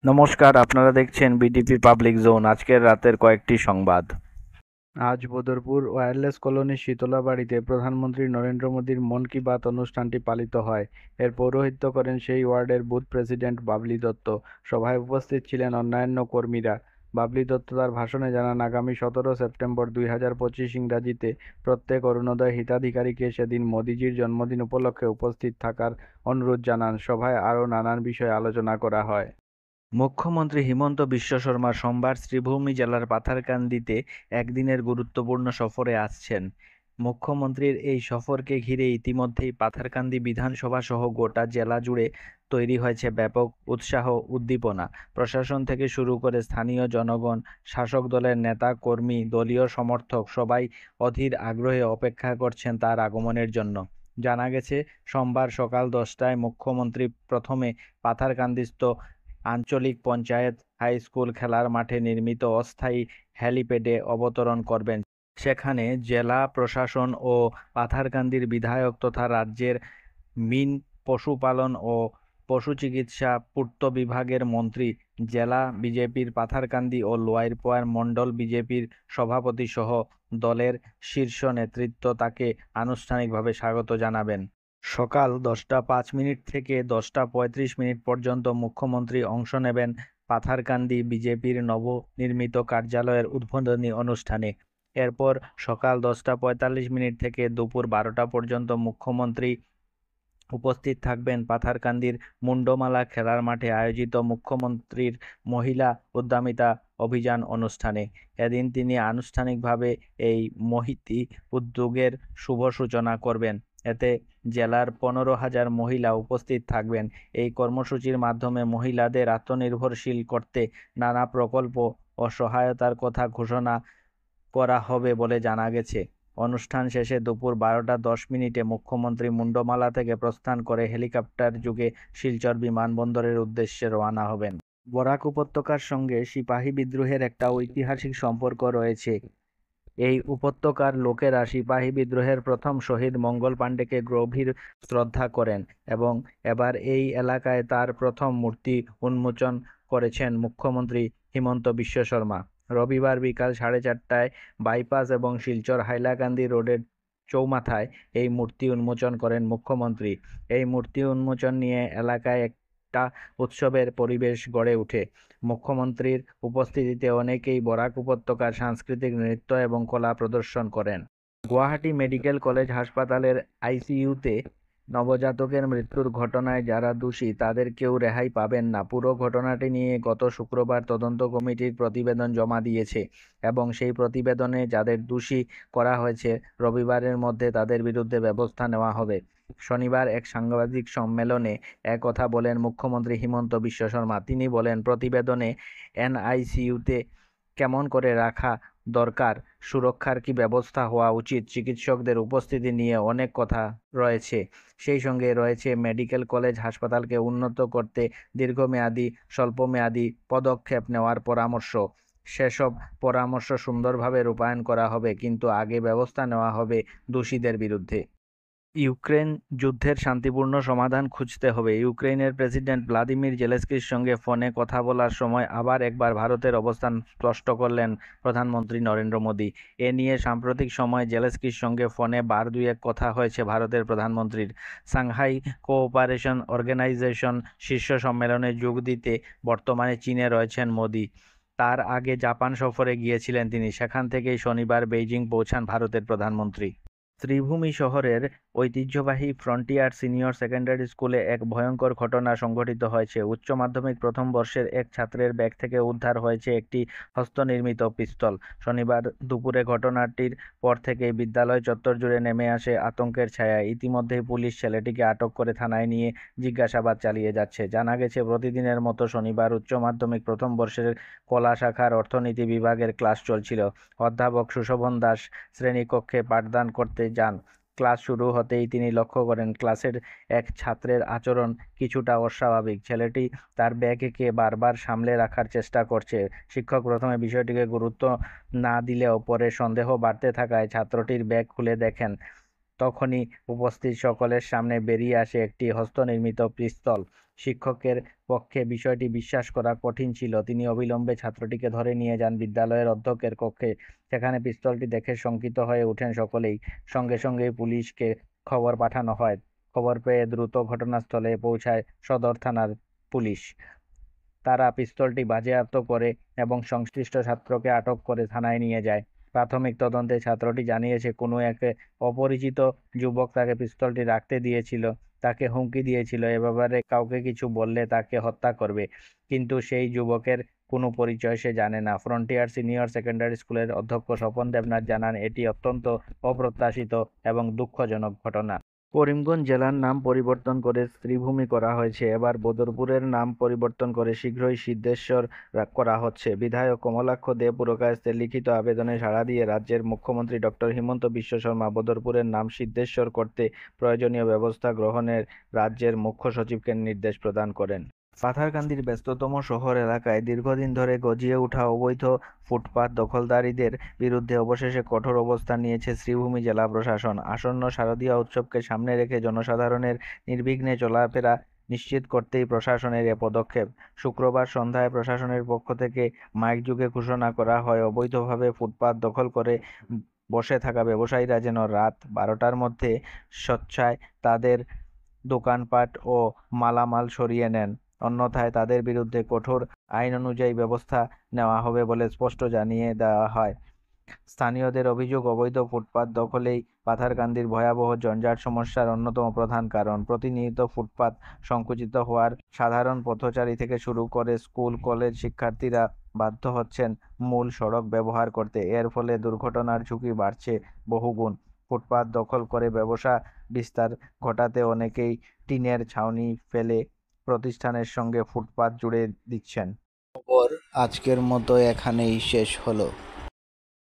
নমস্কার, আপনারা দেখছেন বিটিপি পাবলিক জোন। আজকের রাতের কয়েকটি সংবাদ। আজ বদরপুর ওয়্যারলেস কলোনির শীতলাবাড়িতে প্রধানমন্ত্রী নরেন্দ্র মোদীর মন কি বাত অনুষ্ঠানটি পালিত হয়। এর পৌরোহিত্য করেন সেই ওয়ার্ডের বুথ প্রেসিডেন্ট বাবলি দত্ত। সভায় উপস্থিত ছিলেন অন্যান্য কর্মীরা। বাবলি দত্ত তার ভাষণে জানান, আগামী 17 সেপ্টেম্বর 2025 ইংরাজিতে প্রত্যেক অরুণোদয় হিতাধিকারীকে সেদিন মোদিজির জন্মদিন উপলক্ষে উপস্থিত থাকার অনুরোধ জানান। সভায় আরও নানান বিষয়ে আলোচনা করা হয়। মুখ্যমন্ত্রী হিমন্ত বিশ্ব শর্মা সোমবার শ্রীভূমি জেলার পাথারকান্দিতে একদিনের গুরুত্বপূর্ণ সফরে আসছেন। মুখ্যমন্ত্রীর এই সফরকে ঘিরে ইতিমধ্যেই পাথারকান্দি বিধানসভা সহ গোটা জেলা জুড়ে তৈরি হয়েছে ব্যাপক উৎসাহ উদ্দীপনা। প্রশাসন থেকে শুরু করে স্থানীয় জনগণ, শাসক দলের নেতা কর্মী, দলীয় সমর্থক সবাই অধীর আগ্রহে অপেক্ষা করছেন তার আগমনের জন্য। জানা গেছে, সোমবার সকাল 10টায় মুখ্যমন্ত্রী প্রথমে পাথারকান্দিস্থ আঞ্চলিক পঞ্চায়েত হাই স্কুল খেলার মাঠে নির্মিত অস্থায়ী হ্যালিপ্যাডে অবতরণ করবেন। সেখানে জেলা প্রশাসন ও পাথারকান্দির বিধায়ক তথা রাজ্যের মিন, পশুপালন ও পশুচিকিৎসা পূর্ত বিভাগের মন্ত্রী, জেলা বিজেপির পাথারকান্দি ও লোয়ারপোয়ার মণ্ডল বিজেপির সভাপতি সহ দলের শীর্ষ নেতৃত্ব তাকে আনুষ্ঠানিকভাবে স্বাগত জানাবেন। সকাল 10টা 5 মিনিট থেকে 10টা 35 মিনিট পর্যন্ত মুখ্যমন্ত্রী অংশ নেবেন পাথারকান্দি বিজেপির নবনির্মিত কার্যালয়ের উদ্বোধনী অনুষ্ঠানে। এরপর সকাল 10টা 45 মিনিট থেকে দুপুর 12টা পর্যন্ত মুখ্যমন্ত্রী উপস্থিত থাকবেন পাথারকান্দির মুন্ডমালা খেলার মাঠে আয়োজিত মুখ্যমন্ত্রীর মহিলা উদ্যমিতা অভিযান অনুষ্ঠানে। এদিন তিনি আনুষ্ঠানিকভাবে এই মহিতি উদ্যোগের শুভ সূচনা করবেন। এতে জেলার 15,000 মহিলা উপস্থিত থাকবেন। এই কর্মসূচির মাধ্যমে মহিলাদের আত্মনির্ভরশীল করতে নানা প্রকল্প ও সহায়তার কথা ঘোষণা করা হবে বলে জানা গেছে। অনুষ্ঠান শেষে দুপুর 12টা 10 মিনিটে মুখ্যমন্ত্রী মুন্ডমালা থেকে প্রস্থান করে হেলিকপ্টার যোগে শিলচর বিমানবন্দরের উদ্দেশ্যে রওনা হবেন। বরাক উপত্যকার সঙ্গে সিপাহী বিদ্রোহের একটা ঐতিহাসিক সম্পর্ক রয়েছে। এই উপত্যকার লোকেরা সিপাহী বিদ্রোহের প্রথম শহীদ মঙ্গল পাণ্ডেকে গভীর শ্রদ্ধা করেন এবং এবার এই এলাকায় তার প্রথম মূর্তি উন্মোচন করেছেন মুখ্যমন্ত্রী হিমন্ত বিশ্ব শর্মা। রবিবার বিকাল 4:30টায় বাইপাস এবং শিলচর হাইলাকান্দি রোডের চৌমাথায় এই মূর্তি উন্মোচন করেন মুখ্যমন্ত্রী। এই মূর্তি উন্মোচন নিয়ে এলাকায় একটা উৎসবের পরিবেশ গড়ে ওঠে। মুখ্যমন্ত্রীর উপস্থিতিতে অনেকেই বরাক উপত্যকার সাংস্কৃতিক নৃত্য এবং কলা প্রদর্শন করেন। গুয়াহাটি মেডিকেল কলেজ হাসপাতালের আইসিইউতে নবজাতকের মৃত্যুর ঘটনায় যারা দোষী তাদের কেউ রেহাই পাবেন না। পুরো ঘটনাটি নিয়ে গত শুক্রবার তদন্ত কমিটির প্রতিবেদন জমা দিয়েছে এবং সেই প্রতিবেদনে যাদের দোষী করা হয়েছে রবিবারের মধ্যে তাদের বিরুদ্ধে ব্যবস্থা নেওয়া হবে। শনিবার এক সাংবাদিক সম্মেলনে একথা বলেন মুখ্যমন্ত্রী হিমন্ত বিশ্ব শর্মা। তিনি বলেন, প্রতিবেদনে এনআইসিইউতে কেমন করে রাখা দরকার, সুরক্ষার কি ব্যবস্থা হওয়া উচিত, চিকিৎসকদের উপস্থিতি নিয়ে অনেক কথা রয়েছে। সেই সঙ্গে রয়েছে মেডিকেল কলেজ হাসপাতালকে উন্নত করতে দীর্ঘমেয়াদী, স্বল্পমেয়াদী পদক্ষেপ নেওয়ার পরামর্শ। সেসব পরামর্শ সুন্দরভাবে রূপায়ণ করা হবে, কিন্তু আগে ব্যবস্থা নেওয়া হবে দোষীদের বিরুদ্ধে। ইউক্রেন যুদ্ধের শান্তিপূর্ণ সমাধান খুঁজতে হবে। ইউক্রেনের প্রেসিডেন্ট ভ্লাদিমির জেলেনস্কির সঙ্গে ফোনে কথা বলার সময় আবার একবার ভারতের অবস্থান স্পষ্ট করলেন প্রধানমন্ত্রী নরেন্দ্র মোদী। এ নিয়ে সাম্প্রতিক সময়ে জেলেনস্কির সঙ্গে ফোনে বার দুয়েক কথা হয়েছে ভারতের প্রধানমন্ত্রীর। সাংহাই কোঅপারেশন অর্গানাইজেশন শীর্ষ সম্মেলনে যোগ দিতে বর্তমানে চীনে রয়েছেন মোদী। তার আগে জাপান সফরে গিয়েছিলেন তিনি। সেখান থেকেই শনিবার বেইজিং পৌঁছান ভারতের প্রধানমন্ত্রী। শ্রীভূমি শহরের ঐতিহ্যবাহী ফ্রন্টিয়ার সিনিয়র সেকেন্ডারি স্কুলে এক ভয়ঙ্কর ঘটনা সংঘটিত হয়েছে। উচ্চ মাধ্যমিক প্রথম বর্ষের এক ছাত্রের ব্যাগ থেকে উদ্ধার হয়েছে একটি হস্তনির্মিত পিস্তল। শনিবার দুপুরে ঘটনাটির পর থেকেই বিদ্যালয় চত্বর জুড়ে নেমে আসে আতঙ্কের ছায়া। ইতিমধ্যেই পুলিশ ছেলেটিকে আটক করে থানায় নিয়ে জিজ্ঞাসাবাদ চালিয়ে যাচ্ছে। জানা গেছে, প্রতিদিনের মতো শনিবার উচ্চ মাধ্যমিক প্রথম বর্ষের কলা শাখার অর্থনীতি বিভাগের ক্লাস চলছিল। অধ্যাপক সুশোভন দাস শ্রেণীকক্ষে পাঠদান করতে যান। ক্লাস শুরু হতেই তিনি লক্ষ্য করেন ক্লাসের এক ছাত্রের আচরণ কিছুটা অস্বাভাবিক। ছেলেটি তার ব্যাগকে বারবার সামলে রাখার চেষ্টা করছে। শিক্ষক প্রথমে বিষয়টিকে গুরুত্ব না দিলেও পরে সন্দেহ বাড়তে থাকায় ছাত্রটির ব্যাগ খুলে দেখেন। তখনই উপস্থিত সকলের সামনে বেরিয়ে আসে একটি হস্তনির্মিত পিস্তল। শিক্ষকের পক্ষে বিষয়টি বিশ্বাস করা কঠিন ছিল। তিনি অবিলম্বে ছাত্রটিকে ধরে নিয়ে যান বিদ্যালয়ের অধ্যক্ষের কক্ষে। সেখানে পিস্তলটি দেখে শঙ্কিত হয়ে ওঠেন সকলেই। সঙ্গে সঙ্গেই পুলিশকে খবর পাঠানো হয়। খবর পেয়ে দ্রুত ঘটনাস্থলে পৌঁছায় সদর থানার পুলিশ। তারা পিস্তলটি বাজেয়াপ্ত করে এবং সংশ্লিষ্ট ছাত্রকে আটক করে থানায় নিয়ে যায়। প্রাথমিক তদন্তে ছাত্রটি জানিয়েছে, কোনো এক অপরিচিত যুবক তাকে পিস্তলটি রাখতে দিয়েছিল, তাকে হুমকি দিয়েছিল এ ব্যাপারে কাউকে কিছু বললে তাকে হত্যা করবে। কিন্তু সেই যুবকের কোনো পরিচয় সে জানে না। ফ্রন্টিয়ার সিনিয়র সেকেন্ডারি স্কুলের অধ্যক্ষ স্বপন দেবনাথ জানান, এটি অত্যন্ত অপ্রত্যাশিত এবং দুঃখজনক ঘটনা। করিমগঞ্জ জেলার নাম পরিবর্তন করে শ্রীভূমি করা হয়েছে। এবার বদরপুরের নাম পরিবর্তন করে শীঘ্রই সিদ্ধেশ্বর করা হচ্ছে। বিধায়ক কমলাক্ষ দে পুরকায়স্থের লিখিত আবেদনে সাড়া দিয়ে রাজ্যের মুখ্যমন্ত্রী ডক্টর হিমন্ত বিশ্ব শর্মা বদরপুরের নাম সিদ্ধেশ্বর করতে প্রয়োজনীয় ব্যবস্থা গ্রহণের রাজ্যের মুখ্য সচিবকে নির্দেশ প্রদান করেন। পাথারকান্দির ব্যস্ততম শহর এলাকায় দীর্ঘদিন ধরে গজিয়ে ওঠা অবৈধ ফুটপাত দখলদারীদের বিরুদ্ধে অবশেষে কঠোর অবস্থান নিয়েছে শ্রীভূমি জেলা প্রশাসন। আসন্ন শারদীয় উৎসবকে সামনে রেখে জনসাধারণের নির্বিঘ্নে চলাফেরা নিশ্চিত করতেই প্রশাসনের এ পদক্ষেপ। শুক্রবার সন্ধ্যায় প্রশাসনের পক্ষ থেকে মাইকযোগে ঘোষণা করা হয়, অবৈধভাবে ফুটপাত দখল করে বসে থাকা ব্যবসায়ীরা যেন রাত 12টার মধ্যে স্বেচ্ছায় তাদের দোকানপাট ও মালামাল সরিয়ে নেন, অন্যথায় তাদের বিরুদ্ধে কঠোর আইন অনুযায়ী ব্যবস্থা নেওয়া হবে বলে স্পষ্ট জানিয়ে দেওয়া হয়। স্থানীয়দের অভিযোগ, অবৈধ ফুটপাত দখলেই পাথারকান্দির ভয়াবহ জঞ্জাট সমস্যার অন্যতম প্রধান কারণ। প্রতিনিয়ত ফুটপাত সংকুচিত হওয়ার সাধারণ পথচারী থেকে শুরু করে স্কুল কলেজ শিক্ষার্থীরা বাধ্য হচ্ছেন মূল সড়ক ব্যবহার করতে। এর ফলে দুর্ঘটনার ঝুঁকি বাড়ছে বহুগুণ। ফুটপাত দখল করে ব্যবসা বিস্তার ঘটাতে অনেকেই টিনের ছাউনি ফেলে প্রতিষ্ঠানের সঙ্গে ফুটপাত জুড়ে দিচ্ছেন। খবর আজকের মতো এখানেই শেষ হলো।